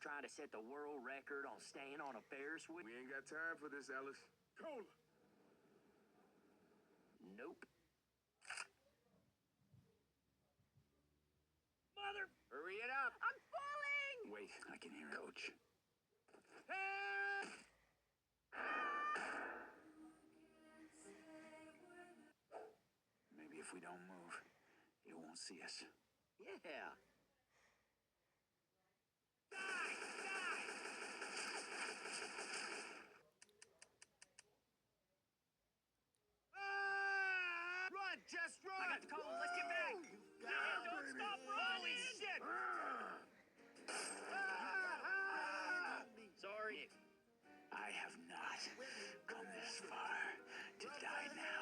trying to set the world record on staying on a Ferris wheel? We ain't got time for this, Alice. Cola. Nope. Mother! Hurry it up. I'm falling! Wait, I can hear it. Coach. Maybe if we don't move, he won't see us. Yeah. Run, just run! I got the cone. Let's get back. Man, don't stop running! Shit! Sorry. I have not